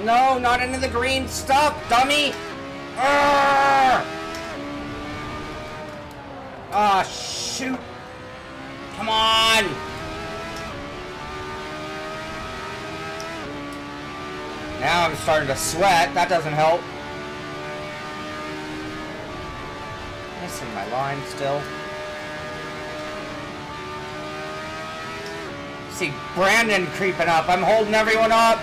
No, not into the green stuff, dummy! Ah, shoot! Come on! Now I'm starting to sweat. That doesn't help. Missing my line still. See Brandon creeping up. I'm holding everyone up.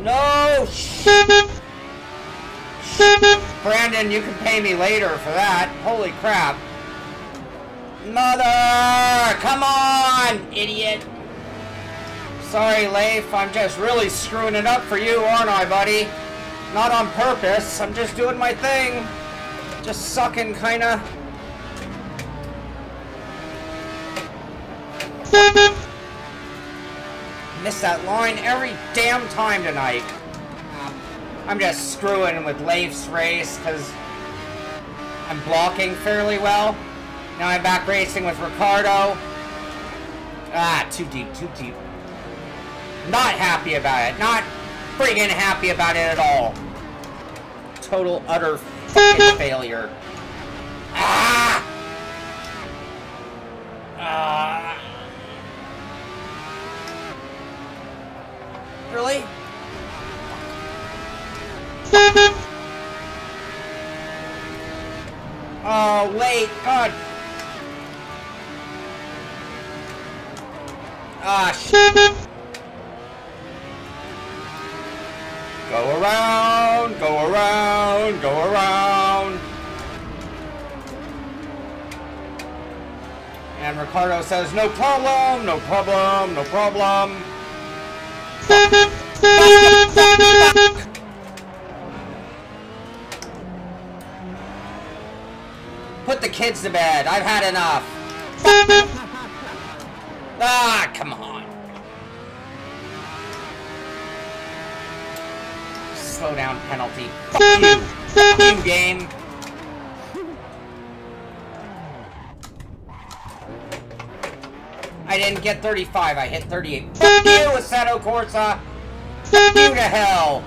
No! Shit! Brandon, you can pay me later for that. Holy crap. Mother! Come on, idiot! Sorry, Leif. I'm just really screwing it up for you, aren't I, buddy? Not on purpose. I'm just doing my thing. Just sucking, kinda. Miss that line every damn time tonight. I'm just screwing with Leif's race because I'm blocking fairly well. Now I'm back racing with Ricardo. Too deep, too deep. Not happy about it. Not friggin' happy about it at all. Total, utter fucking failure. Really? Oh, wait. God. Shit. Go around, go around, go around. And Ricardo says, no problem, no problem, no problem. Put the kids to bed. I've had enough. Come on. Slow down penalty. Fuck you. Fuck you, game. I didn't get 35. I hit 38. Fuck you, Assetto Corsa. Fuck you to hell.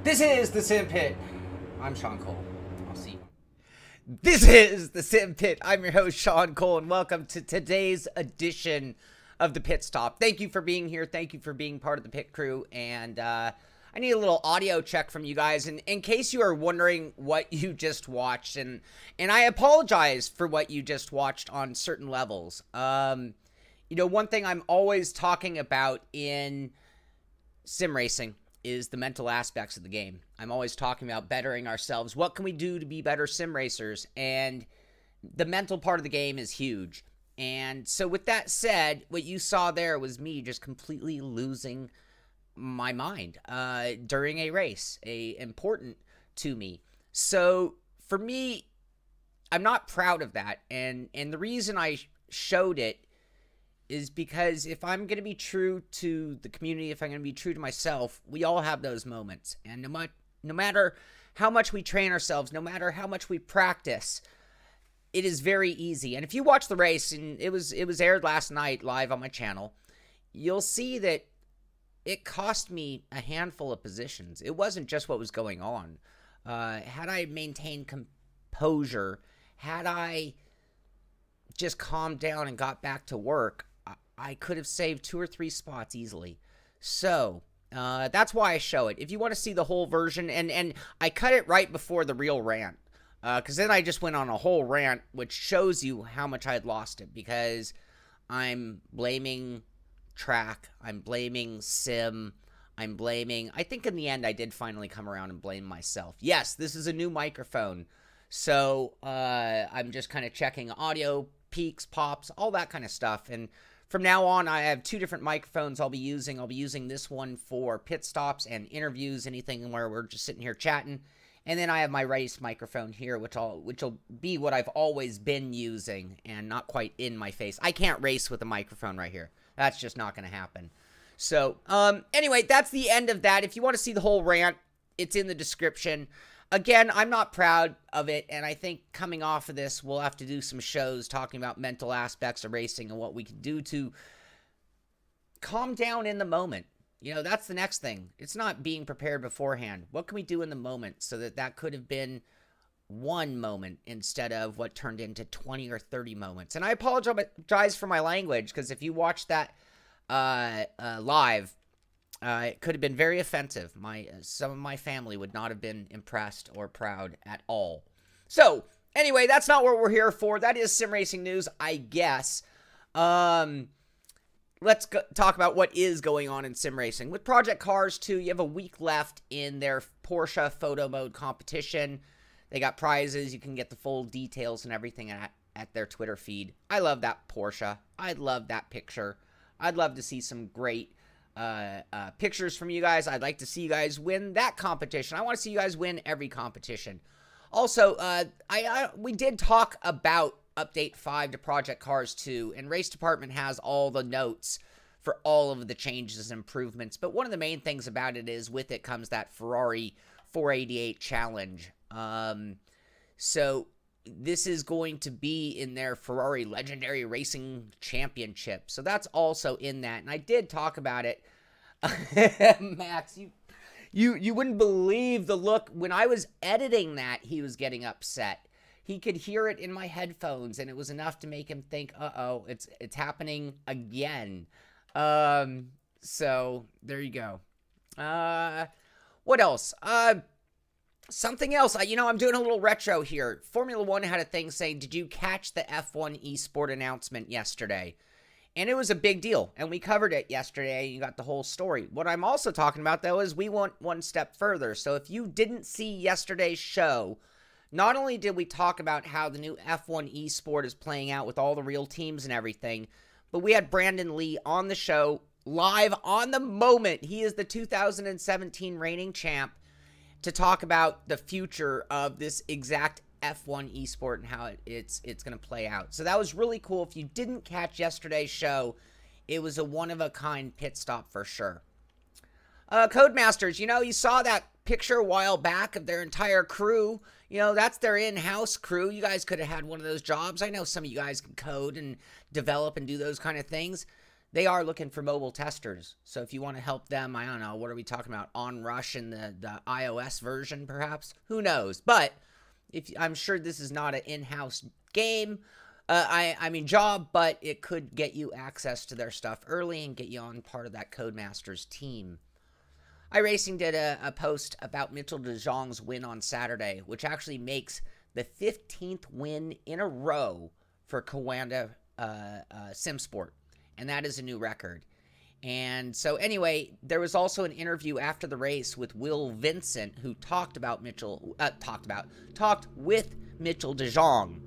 This is the Simpit. I'm Sean Cole. I'll see you. This is the Simpit. I'm your host, Sean Cole, and welcome to today's edition of the Pitstop. Thank you for being here. Thank you for being part of the pit crew. And I need a little audio check from you guys. And in case you are wondering what you just watched, and I apologize for what you just watched on certain levels. You know, one thing I'm always talking about in sim racing is the mental aspects of the game. I'm always talking about bettering ourselves. What can we do to be better sim racers? And the mental part of the game is huge. And so with that said, what you saw there was me just completely losing my mind during a race, important to me. So for me, I'm not proud of that. And the reason I showed it is because if I'm going to be true to the community, if I'm going to be true to myself, we all have those moments. And no matter how much we train ourselves, no matter how much we practice, it is very easy. And if you watch the race, and it was aired last night live on my channel, you'll see that it cost me a handful of positions. It wasn't just what was going on. Had I maintained composure, had I just calmed down and got back to work, I could have saved 2 or 3 spots easily. So that's why I show it. If you want to see the whole version, and I cut it right before the real rant, because then I just went on a whole rant, which shows you how much I had lost it, because I'm blaming track, I'm blaming sim, I'm blaming, I think in the end I did finally come around and blame myself. Yes, this is a new microphone, So I'm just kind of checking audio, peaks, pops, all that kind of stuff. And from now on, I have 2 different microphones I'll be using. I'll be using this one for pit stops and interviews, anything where we're just sitting here chatting. And then I have my race microphone here, which will be what I've always been using and not quite in my face. I can't race with a microphone right here. That's just not going to happen. So, anyway, that's the end of that. If you want to see the whole rant, it's in the description. Again, I'm not proud of it, and I think coming off of this, we'll have to do some shows talking about mental aspects of racing and what we can do to calm down in the moment. You know, that's the next thing. It's not being prepared beforehand. What can we do in the moment so that could have been one moment instead of what turned into 20 or 30 moments? And I apologize for my language, because if you watch that live, it could have been very offensive. Some of my family would not have been impressed or proud at all. So, anyway, that's not what we're here for. That is sim racing news, I guess. Let's talk about what is going on in sim racing. With Project Cars 2, you have a week left in their Porsche photo mode competition. They got prizes. You can get the full details and everything at their Twitter feed. I love that Porsche. I love that picture. I'd love to see some great pictures from you guys. I'd like to see you guys win that competition. I want to see you guys win every competition. Also, we did talk about Update 5 to Project Cars 2, and Race Department has all the notes for all of the changes and improvements. But one of the main things about it is with it comes that Ferrari 488 challenge. So this is going to be in their Ferrari Legendary Racing Championship. So that's also in that. And I did talk about it. Max, you wouldn't believe the look. When I was editing that, he was getting upset. He could hear it in my headphones, and it was enough to make him think, uh-oh, it's happening again. So there you go. What else? Something else. I'm doing a little retro here. Formula One had a thing saying, did you catch the F1 eSport announcement yesterday? And it was a big deal, and we covered it yesterday, and you got the whole story. What I'm also talking about, though, is we went one step further. So if you didn't see yesterday's show, not only did we talk about how the new F1 eSport is playing out with all the real teams and everything, but we had Brandon Lee on the show live on the moment. He is the 2017 reigning champ, to talk about the future of this exact F1 eSport and how it's going to play out. So that was really cool. If you didn't catch yesterday's show, it was a one-of-a-kind pit stop for sure. Codemasters, you saw that picture a while back of their entire crew. That's their in-house crew. You guys could have had one of those jobs. I know some of you guys can code and develop and do those kind of things. They are looking for mobile testers. So if you want to help them, I don't know, what are we talking about? OnRush in the iOS version, perhaps? Who knows? But I'm sure this is not an in-house game. I mean job, but it could get you access to their stuff early and get you on part of that Codemasters team. iRacing did a post about Mitchell DeJong's win on Saturday, which actually makes the 15th win in a row for Coanda SimSport. And that is a new record. And so anyway, there was also an interview after the race with Will Vincent, who talked with Mitchell DeJong.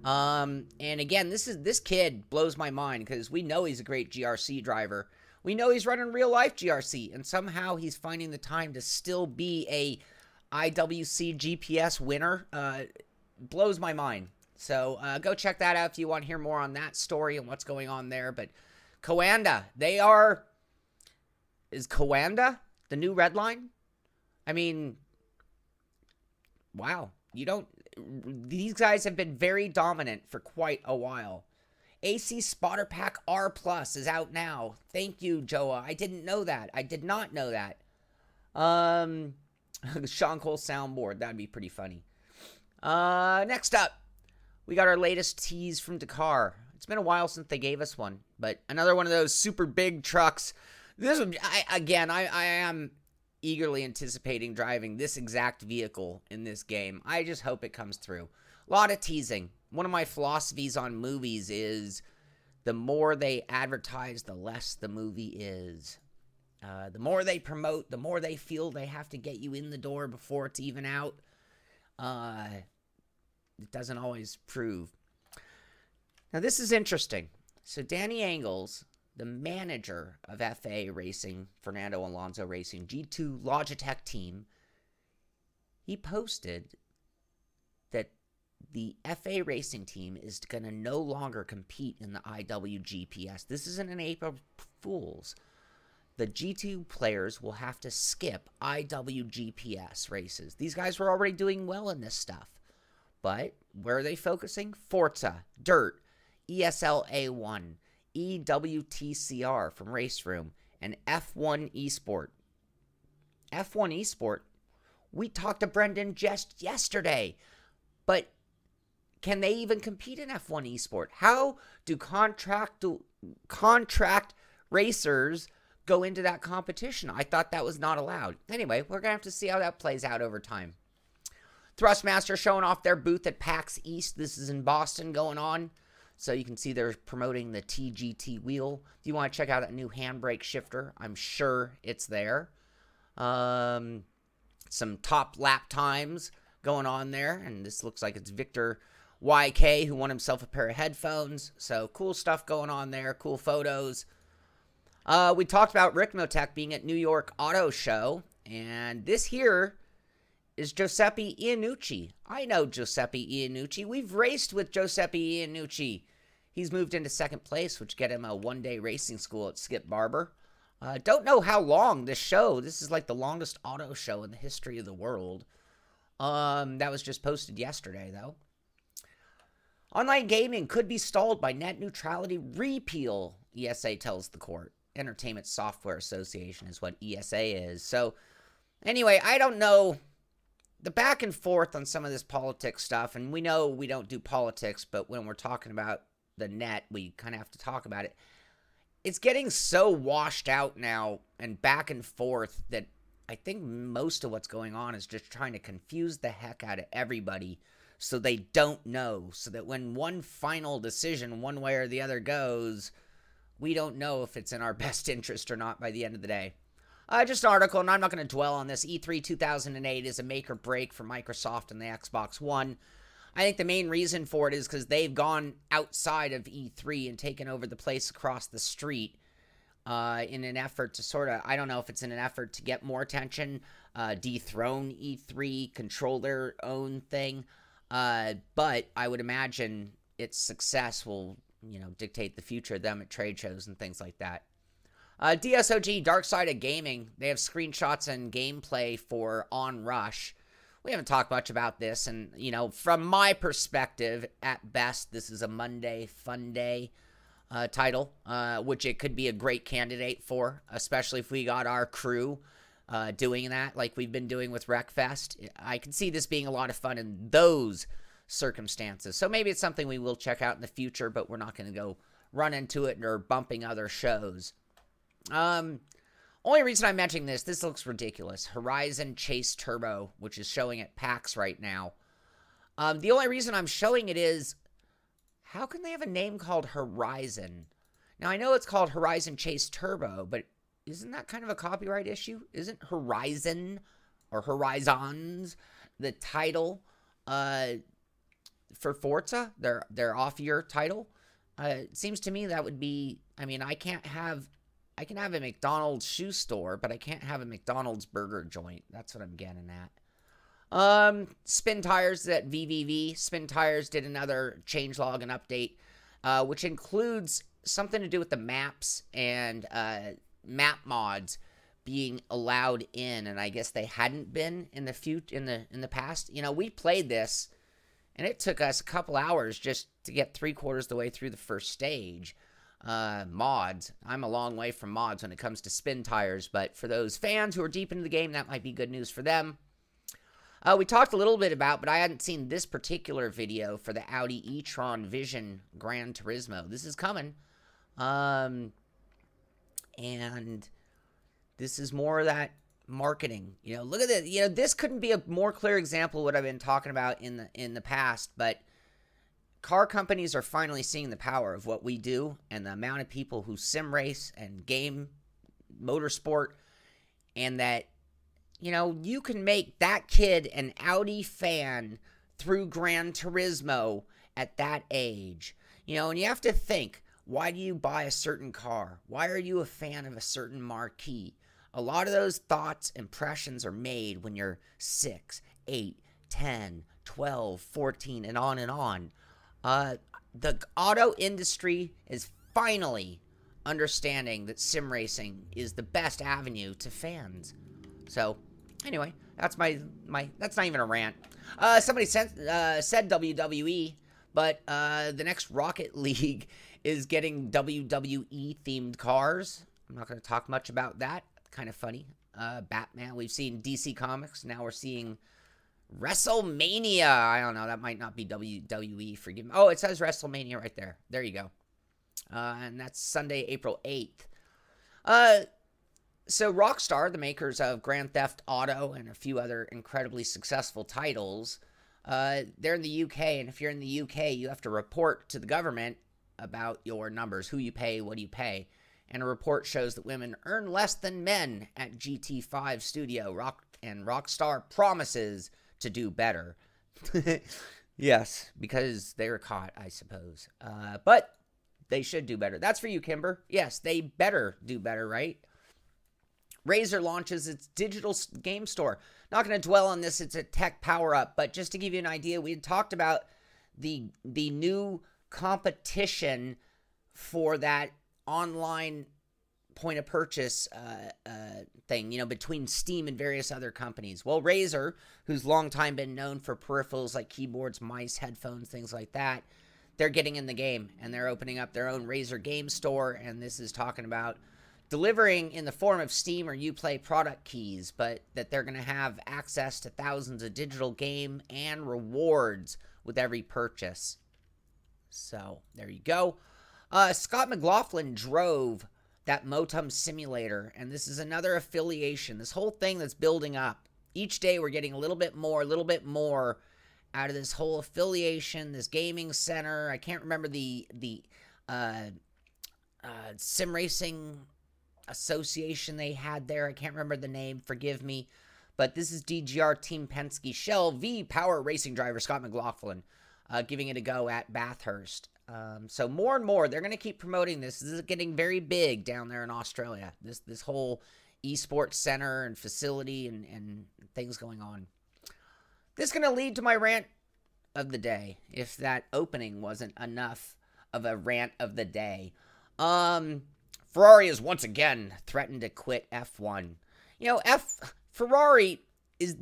And again, this kid blows my mind, because we know he's a great GRC driver. We know he's running real life GRC, and somehow he's finding the time to still be a IWC GPS winner. Blows my mind. So go check that out if you want to hear more on that story and what's going on there. But Coanda, is Coanda the new red line? I mean, wow. These guys have been very dominant for quite a while. AC Spotter Pack R Plus is out now. Thank you, Joa. I didn't know that. I did not know that. Sean Cole soundboard. That'd be pretty funny. Next up, we got our latest tease from Dakar. It's been a while since they gave us one, but another one of those super big trucks. I am eagerly anticipating driving this exact vehicle in this game. I just hope it comes through. A lot of teasing. One of my philosophies on movies is the more they advertise, the less the movie is. The more they promote, the more they feel they have to get you in the door before it's even out. it doesn't always prove. Now, this is interesting. So, Danny Engels, the manager of FA Racing, Fernando Alonso Racing, G2 Logitech team, he posted that the FA Racing team is going to no longer compete in the IWGPS. This isn't an April Fool's. The G2 players will have to skip IWGPS races. These guys were already doing well in this stuff. But where are they focusing? Forza, Dirt, ESL A1, EWTCR from Race Room, and F1 Esport. F1 Esport, we talked to Brendan just yesterday. But can they even compete in F1 Esport? How do contract racers go into that competition? I thought that was not allowed. Anyway, we're going to have to see how that plays out over time. Thrustmaster showing off their booth at PAX East. This is in Boston going on. So you can see they're promoting the TGT wheel. If you want to check out that new handbrake shifter, I'm sure it's there. Some top lap times going on there. And this looks like it's Victor YK who won himself a pair of headphones. So cool stuff going on there. Cool photos. We talked about Ricmotech being at New York Auto Show, and this here is Giuseppe Iannucci. I know Giuseppe Iannucci. We've raced with Giuseppe Iannucci. He's moved into second place, which get him a one-day racing school at Skip Barber. Don't know how long this is like the longest auto show in the history of the world. That was just posted yesterday, though. Online gaming could be stalled by net neutrality repeal, ESA tells the court. Entertainment Software Association is what ESA is. So, anyway, I don't know. The back and forth on some of this politics stuff, and we know we don't do politics, but when we're talking about the net, we kind of have to talk about it. It's getting so washed out now and back and forth that I think most of what's going on is just trying to confuse the heck out of everybody so they don't know, so that when one final decision, one way or the other goes, we don't know if it's in our best interest or not by the end of the day. Just an article, and I'm not going to dwell on this. E3 2008 is a make or break for Microsoft and the Xbox One. I think the main reason for it is because they've gone outside of E3 and taken over the place across the street in an effort to sort of, I don't know if it's in an effort to get more attention, dethrone E3, control their own thing. But I would imagine its success will, dictate the future of them at trade shows and things like that. DSOG, Dark Side of Gaming, they have screenshots and gameplay for Onrush. We haven't talked much about this, and, from my perspective, at best, this is a Monday Fun Day title, which it could be a great candidate for, especially if we got our crew doing that like we've been doing with Wreckfest. I can see this being a lot of fun in those circumstances. So maybe it's something we will check out in the future, but we're not going to go run into it or bumping other shows. Only reason I'm mentioning this looks ridiculous. Horizon Chase Turbo, which is showing at PAX right now. The only reason I'm showing it is, how can they have a name called Horizon? Now, I know it's called Horizon Chase Turbo, but isn't that kind of a copyright issue? Isn't Horizon or Horizons the title for Forza, their off-year title? It seems to me that would be, I can have a McDonald's shoe store, but I can't have a McDonald's burger joint. That's what I'm getting at. Spin Tires at VVV. Spin Tires did another changelog and update, which includes something to do with the maps and map mods being allowed in, and I guess they hadn't been in the past. We played this, and it took us a couple hours just to get 3/4 the way through the first stage. Mods. I'm a long way from mods when it comes to Spin Tires, but for those fans who are deep into the game, that might be good news for them. We talked a little bit about, but I hadn't seen this particular video for the Audi e-tron Vision Gran Turismo. This is coming. And this is more of that marketing. Look at this. This couldn't be a more clear example of what I've been talking about in the past, but car companies are finally seeing the power of what we do and the amount of people who sim race and game motorsport, and that, you can make that kid an Audi fan through Gran Turismo at that age. You know, and you have to think, why do you buy a certain car? Why are you a fan of a certain marquee? A lot of those thoughts, impressions are made when you're 6, 8, 10, 12, 14, and on and on. The auto industry is finally understanding that sim racing is the best avenue to fans. So, anyway, that's that's not even a rant. Somebody said WWE, but the next Rocket League is getting WWE themed cars. I'm not going to talk much about that. Kind of funny. Batman, we've seen DC Comics. Now we're seeing WrestleMania. I don't know. That might not be WWE. Forgive me. Oh, it says WrestleMania right there. There you go. And that's Sunday, April 8th. So Rockstar, the makers of Grand Theft Auto and a few other incredibly successful titles, they're in the UK. And if you're in the UK, you have to report to the government about your numbers, who you pay, what do you pay. And a report shows that women earn less than men at GT5 Studio. Rockstar promises to do better. Yes, because they were caught, I suppose. But they should do better. That's for you, Kimber. Yes, they better do better, right? Razer launches its digital game store. Not going to dwell on this. It's a tech power-up. But just to give you an idea, we had talked about the new competition for that online point of purchase thing, you know, between Steam and various other companies. Well, Razer, who's long time been known for peripherals like keyboards, mice, headphones, things like that, they're getting in the game, and they're opening up their own Razer game store, and this is talking about delivering in the form of Steam or Uplay product keys, but that they're going to have access to thousands of digital game and rewards with every purchase. So, there you go. Scott McLaughlin drove that Motum simulator, and this is another affiliation. This whole thing that's building up. Each day we're getting a little bit more out of this whole affiliation, this gaming center. I can't remember the sim racing association they had there. I can't remember the name. Forgive me. But this is DGR Team Penske Shell V Power Racing driver Scott McLaughlin giving it a go at Bathurst. So more and more, they're going to keep promoting this. This is getting very big down there in Australia. This whole esports center and facility and things going on. This is going to lead to my rant of the day, if that opening wasn't enough of a rant of the day. Ferrari has once again threatened to quit F1. You know, Ferrari is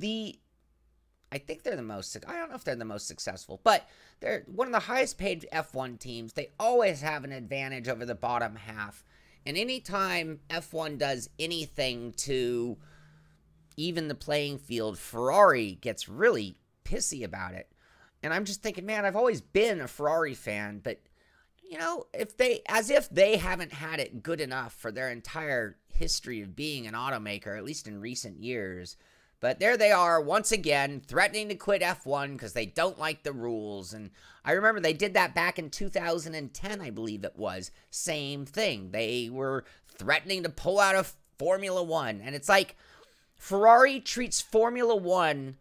I think they're the most, I don't know if they're the most successful, but they're one of the highest paid F1 teams. They always have an advantage over the bottom half. And anytime F1 does anything to even the playing field, Ferrari gets really pissy about it. And I'm just thinking, man, I've always been a Ferrari fan, but you know, as if they haven't had it good enough for their entire history of being an automaker, at least in recent years. But there they are, once again, threatening to quit F1 because they don't like the rules. And I remember they did that back in 2010, I believe it was. Same thing. They were threatening to pull out of Formula 1. And it's like Ferrari treats Formula 1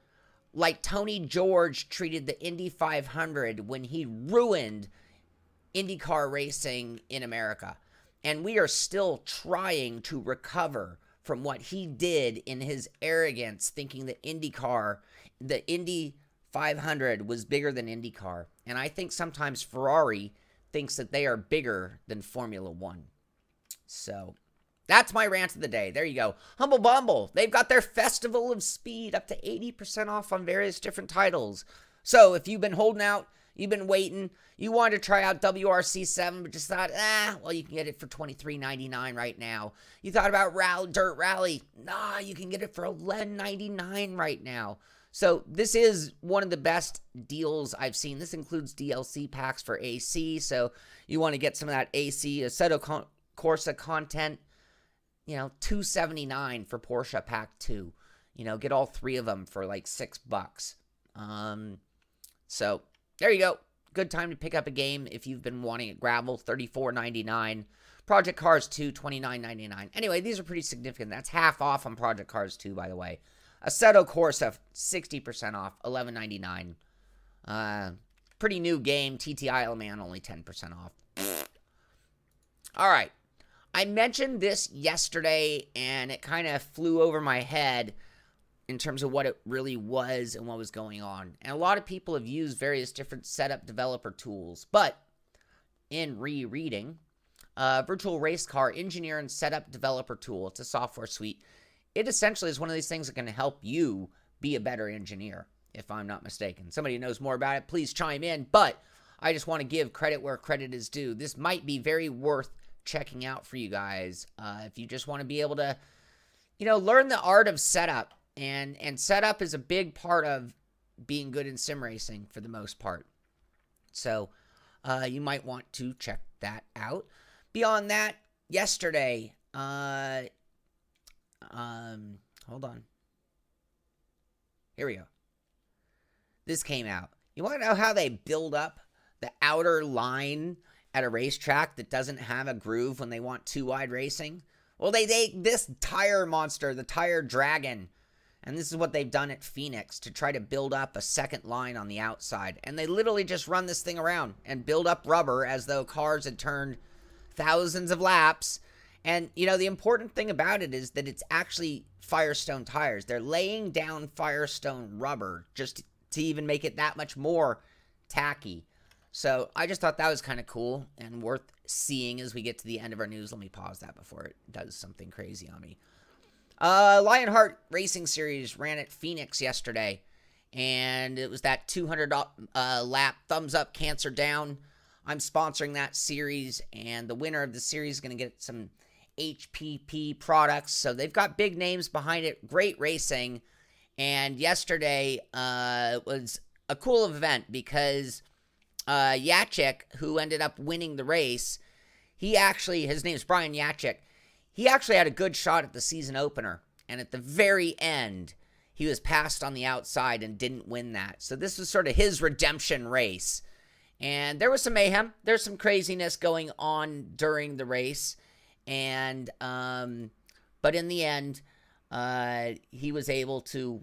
like Tony George treated the Indy 500 when he ruined IndyCar racing in America. And we are still trying to recover from what he did in his arrogance, thinking that the Indy 500 was bigger than IndyCar. And I think sometimes Ferrari thinks that they are bigger than Formula 1. So that's my rant of the day. There you go. Humble Bumble. They've got their Festival of Speed up to 80% off on various different titles. So if you've been holding out, you've been waiting, you wanted to try out WRC7, but just thought, well, you can get it for $23.99 right now. You thought about Dirt Rally. Nah, you can get it for $11.99 right now. So this is one of the best deals I've seen. This includes DLC packs for AC, so you want to get some of that AC Assetto Corsa content. You know, $279 for Porsche Pack 2. You know, get all three of them for like $6. So there you go. Good time to pick up a game if you've been wanting it. Gravel, $34.99. Project Cars 2, $29.99. Anyway, these are pretty significant. That's half off on Project Cars 2, by the way. Assetto Corsa, 60% off, $11.99. Pretty new game. TT Isle Man, only 10% off. All right. I mentioned this yesterday, and it kind of flew over my head in terms of what it really was and what was going on. And a lot of people have used various different setup developer tools. But in rereading, Virtual Race Car Engineer and Setup Developer Tool, it's a software suite. It essentially is one of these things that can help you be a better engineer, if I'm not mistaken. Somebody who knows more about it, please chime in. But I just want to give credit where credit is due. This might be very worth checking out for you guys if you just want to be able to, learn the art of setup. And setup is a big part of being good in sim racing for the most part. So you might want to check that out. Beyond that, yesterday, hold on. Here we go. This came out. You want to know how they build up the outer line at a racetrack that doesn't have a groove when they want two-wide racing? Well, this tire monster, the tire dragon, and this is what they've done at Phoenix to try to build up a second line on the outside. And they literally just run this thing around and build up rubber as though cars had turned thousands of laps. And, the important thing about it is that it's actually Firestone tires. They're laying down Firestone rubber just to even make it that much more tacky. So I just thought that was kind of cool and worth seeing as we get to the end of our news. Let me pause that before it does something crazy on me. Lionheart Racing Series ran at Phoenix yesterday, and it was that 200 lap thumbs up, cancer down. I'm sponsoring that series, and the winner of the series is going to get some HPP products. So they've got big names behind it. Great racing. And yesterday was a cool event because Yachik, who ended up winning the race, his name's Brian Yachik. He actually had a good shot at the season opener. And at the very end, he was passed on the outside and didn't win that. So this was sort of his redemption race. And there was some mayhem. There's some craziness going on during the race. And, but in the end, he was able to,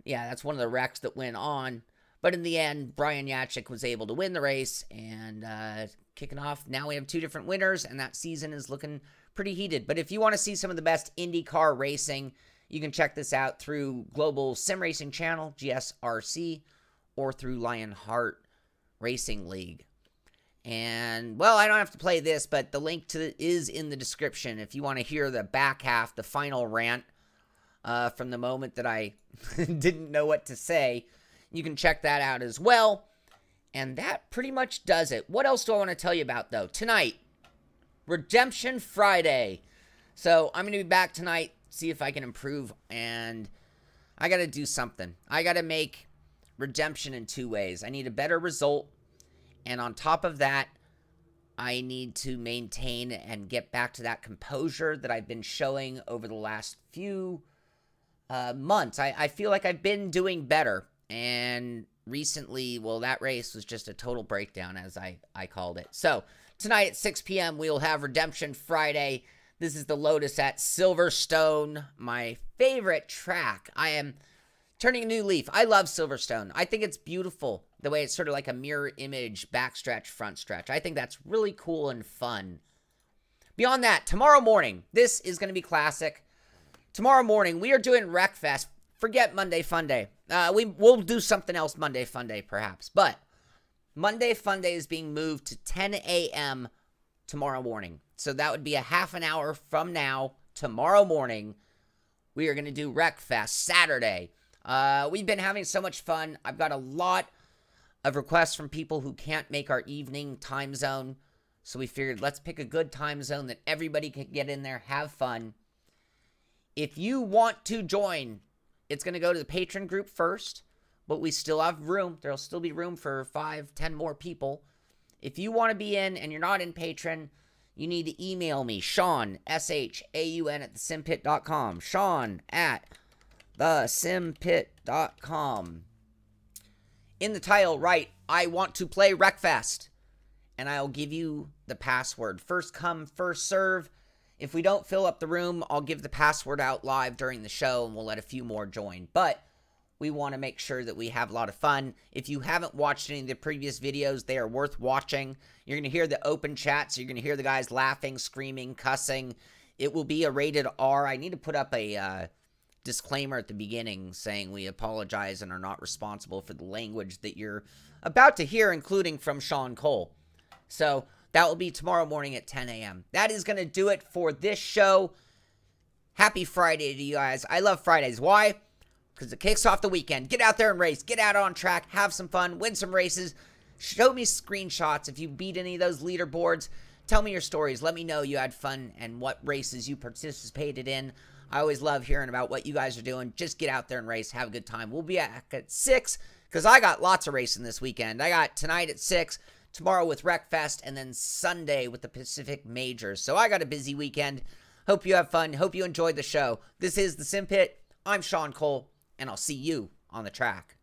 yeah, that's one of the wrecks that went on. But in the end, Brian Yachik was able to win the race, and kicking off, now we have two different winners, and that season is looking pretty heated. But if you want to see some of the best IndyCar racing, you can check this out through Global Sim Racing Channel, GSRC, or through Lionheart Racing League. And, well, I don't have to play this, but the link to it is in the description if you want to hear the back half, the final rant from the moment that I didn't know what to say. You can check that out as well. And that pretty much does it. What else do I want to tell you about, though? Tonight, Redemption Friday. So I'm going to be back tonight, see if I can improve. And I got to do something. I got to make Redemption in two ways. I need a better result. And on top of that, I need to maintain and get back to that composure that I've been showing over the last few months. I feel like I've been doing better. And recently, well, that race was just a total breakdown, as I called it. So, tonight at 6 p.m., we will have Redemption Friday. This is the Lotus at Silverstone, my favorite track. I am turning a new leaf. I love Silverstone. I think it's beautiful, the way it's sort of like a mirror image, backstretch, front stretch. I think that's really cool and fun. Beyond that, tomorrow morning, this is going to be classic. Tomorrow morning, we are doing Wreckfest. Forget Monday Fun Day. We'll do something else Monday Fun Day, perhaps. But Monday Fun Day is being moved to 10 a.m. tomorrow morning. So that would be a half an hour from now, tomorrow morning. We are going to do Wreckfest Saturday. We've been having so much fun. I've got a lot of requests from people who can't make our evening time zone. So we figured, let's pick a good time zone that everybody can get in there, have fun. If you want to join, it's going to go to the patron group first, but we still have room. There'll still be room for 5-10 more people. If you want to be in and you're not in patron, you need to email me, Sean, S-H-A-U-N at thesimpit.com. Sean at thesimpit.com. In the title, write, I want to play Wreckfest, and I'll give you the password. First come, first serve. If we don't fill up the room, I'll give the password out live during the show, and we'll let a few more join. But We want to make sure that we have a lot of fun. If you haven't watched any of the previous videos, they are worth watching. You're going to hear the open chat, so you're going to hear the guys laughing, screaming, cussing. It will be a rated R. I need to put up a disclaimer at the beginning saying we apologize and are not responsible for the language that you're about to hear, including from Sean Cole. So that will be tomorrow morning at 10 a.m. That is going to do it for this show. Happy Friday to you guys. I love Fridays. Why? Because it kicks off the weekend. Get out there and race. Get out on track. Have some fun. Win some races. Show me screenshots if you beat any of those leaderboards. Tell me your stories. Let me know you had fun and what races you participated in. I always love hearing about what you guys are doing. Just get out there and race. Have a good time. We'll be back at 6 because I got lots of racing this weekend. I got tonight at 6, tomorrow with Wreckfest, and then Sunday with the Pacific Majors. So I got a busy weekend. Hope you have fun. Hope you enjoyed the show. This is the Simpit. I'm Sean Cole, and I'll see you on the track.